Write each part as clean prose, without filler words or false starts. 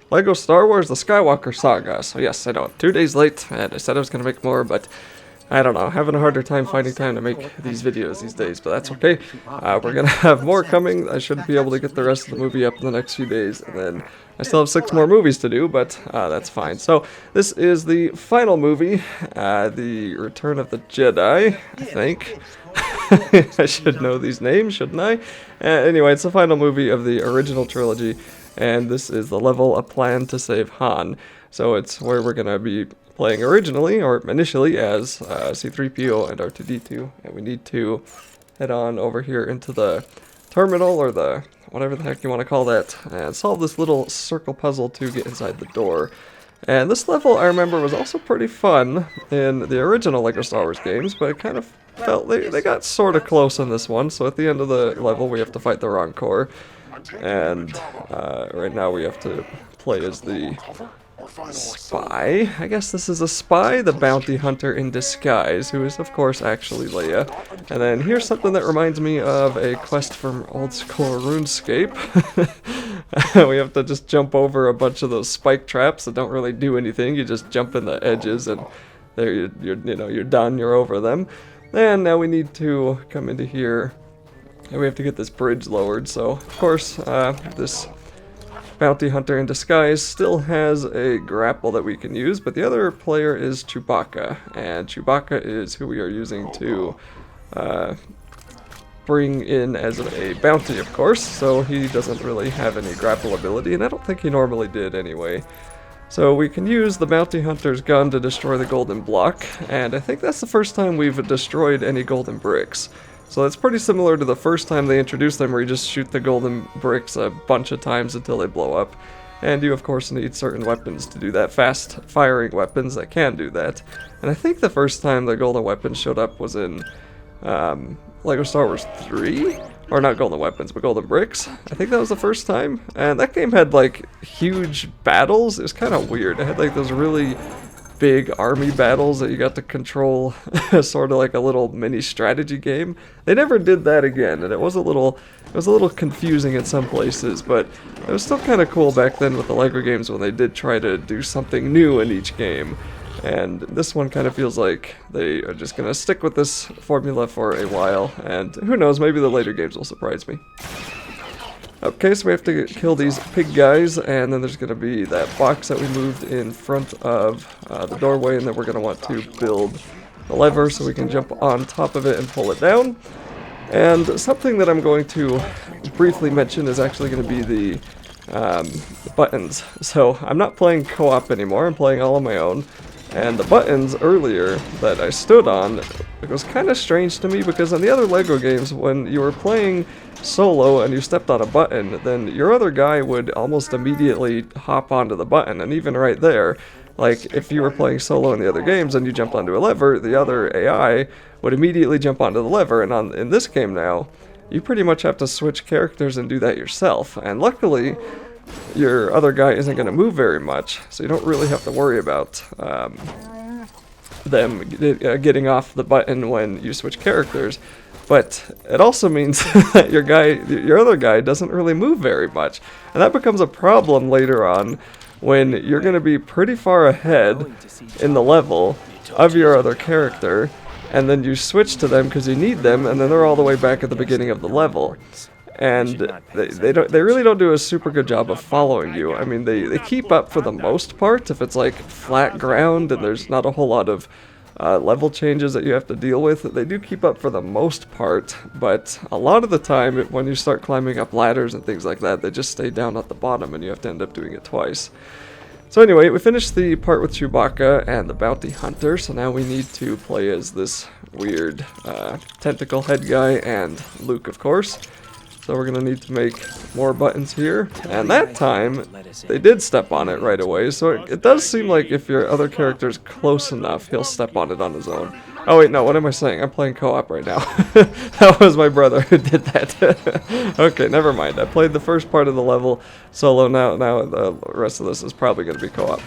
Lego Star Wars The Skywalker Saga. So yes, I know, 2 days late, and I said I was going to make more, but I don't know, having a harder time finding time to make these videos these days, but that's okay. We're going to have more coming. I should be able to get the rest of the movie up in the next few days, and then I still have 6 more movies to do, but that's fine. So this is the final movie, The Return of the Jedi, I think. I should know these names, shouldn't I? Anyway, it's the final movie of the original trilogy, and this is the level A Plan to Save Han. So it's where we're going to be playing originally, or initially, as C-3PO and R2-D2, and we need to head on over here into the terminal, or the whatever the heck you want to call that, and solve this little circle puzzle to get inside the door. And this level, I remember, was also pretty fun in the original LEGO Star Wars games, but it kind of felt they got sort of close in this one. So at the end of the level, we have to fight the Rancor, and right now we have to play as the spy. I guess this is a spy, the bounty hunter in disguise, who is of course actually Leia. And then here's something that reminds me of a quest from old school RuneScape. We have to just jump over a bunch of those spike traps that don't really do anything. You just jump in the edges, and there you're done. You're over them. And now we need to come into here, and we have to get this bridge lowered. So of course this bounty hunter in disguise still has a grapple that we can use, but the other player is Chewbacca, and Chewbacca is who we are using to bring in as a bounty, of course, so he doesn't really have any grapple ability, and I don't think he normally did anyway. So we can use the bounty hunter's gun to destroy the golden block, and I think that's the first time we've destroyed any golden bricks. So that's pretty similar to the first time they introduced them, where you just shoot the golden bricks a bunch of times until they blow up. And you of course need certain weapons to do that, fast firing weapons that can do that. And I think the first time the golden weapons showed up was in LEGO Star Wars 3? Or not golden weapons, but golden bricks. I think that was the first time. And that game had like huge battles. It was kind of weird. It had like those really big army battles that you got to control, sort of like a little mini strategy game. They never did that again, and it was a little confusing in some places, but it was still kind of cool back then with the LEGO games when they did try to do something new in each game. And this one kind of feels like they are just going to stick with this formula for a while, and who knows, maybe the later games will surprise me. Okay, so we have to kill these pig guys, and then there's going to be that box that we moved in front of the doorway, and then we're going to want to build the lever so we can jump on top of it and pull it down. And something that I'm going to briefly mention is actually going to be the buttons. So I'm not playing co-op anymore, I'm playing all on my own. And the buttons earlier that I stood on, it was kind of strange to me, because in the other LEGO games, when you were playing solo and you stepped on a button, then your other guy would almost immediately hop onto the button. And even right there, like if you were playing solo in the other games and you jumped onto a lever, the other AI would immediately jump onto the lever. And in this game now, you pretty much have to switch characters and do that yourself. And luckily, your other guy isn't going to move very much, so you don't really have to worry about them getting off the button when you switch characters. But it also means that your other guy doesn't really move very much, and that becomes a problem later on when you're going to be pretty far ahead in the level of your other character, and then you switch to them because you need them, and then they're all the way back at the beginning of the level. And they really don't do a super good job of following you. I mean, they keep up for the most part if it's like flat ground and there's not a whole lot of level changes that you have to deal with. They do keep up for the most part, but a lot of the time when you start climbing up ladders and things like that, they just stay down at the bottom and you have to end up doing it twice. So anyway, we finished the part with Chewbacca and the bounty hunter, so now we need to play as this weird tentacle head guy and Luke, of course. So we're going to need to make more buttons here, and that time they did step on it right away, so it does seem like if your other character's close enough, he'll step on it on his own. Oh wait, no, what am I saying? I'm playing co-op right now. That was my brother who did that. Okay, never mind. I played the first part of the level solo, now the rest of this is probably going to be co-op.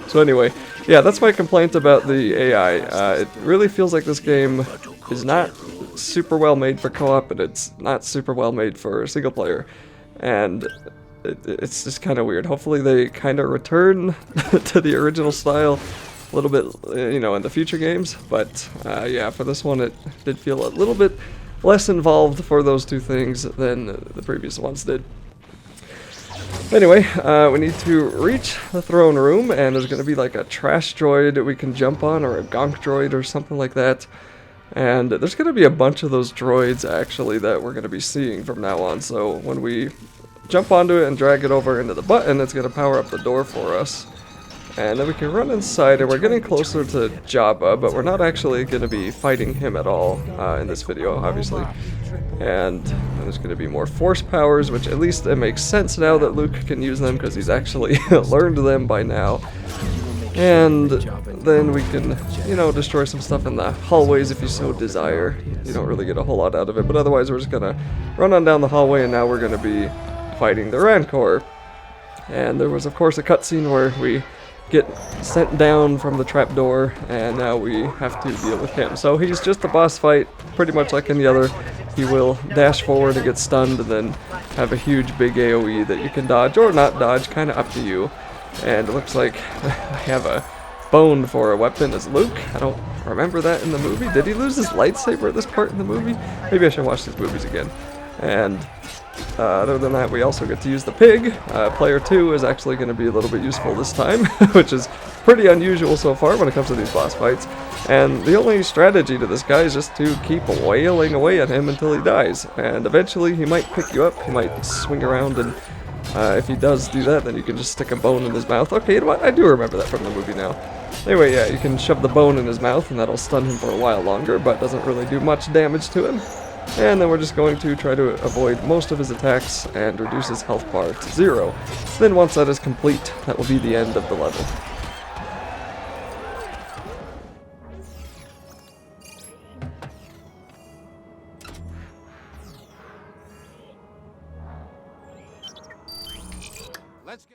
So anyway, yeah, that's my complaint about the AI. It really feels like this game is not super well made for co-op, and it's not super well made for single player. And it's just kind of weird. Hopefully they kind of return to the original style a little bit, you know, in the future games. But yeah, for this one it did feel a little bit less involved for those two things than the previous ones did. Anyway, we need to reach the throne room, and there's going to be like a trash droid we can jump on, or a gonk droid or something like that. And there's going to be a bunch of those droids actually that we're going to be seeing from now on. So when we jump onto it and drag it over into the button, it's going to power up the door for us. And then we can run inside, and we're getting closer to Jabba, but we're not actually going to be fighting him at all in this video, obviously. And there's going to be more force powers, which at least it makes sense now that Luke can use them, because he's actually learned them by now. And then we can, you know, destroy some stuff in the hallways if you so desire. You don't really get a whole lot out of it, but otherwise we're just going to run on down the hallway, and now we're going to be fighting the Rancor. And there was, of course, a cutscene where we get sent down from the trapdoor, and now we have to deal with him. So he's just a boss fight, pretty much like any other. He will dash forward and get stunned, and then have a huge big AoE that you can dodge or not dodge, kind of up to you. And it looks like I have a bone for a weapon as Luke. I don't remember that in the movie. Did he lose his lightsaber at this part in the movie? Maybe I should watch these movies again. And other than that, we also get to use the pig. Player 2 is actually going to be a little bit useful this time, which is pretty unusual so far when it comes to these boss fights. And the only strategy to this guy is just to keep wailing away at him until he dies. And eventually he might pick you up, he might swing around, and if he does do that, then you can just stick a bone in his mouth. Okay, you know what? I do remember that from the movie now. Anyway, yeah, you can shove the bone in his mouth, and that'll stun him for a while longer, but doesn't really do much damage to him. And then we're just going to try to avoid most of his attacks and reduce his health bar to 0. Then once that is complete, that will be the end of the level.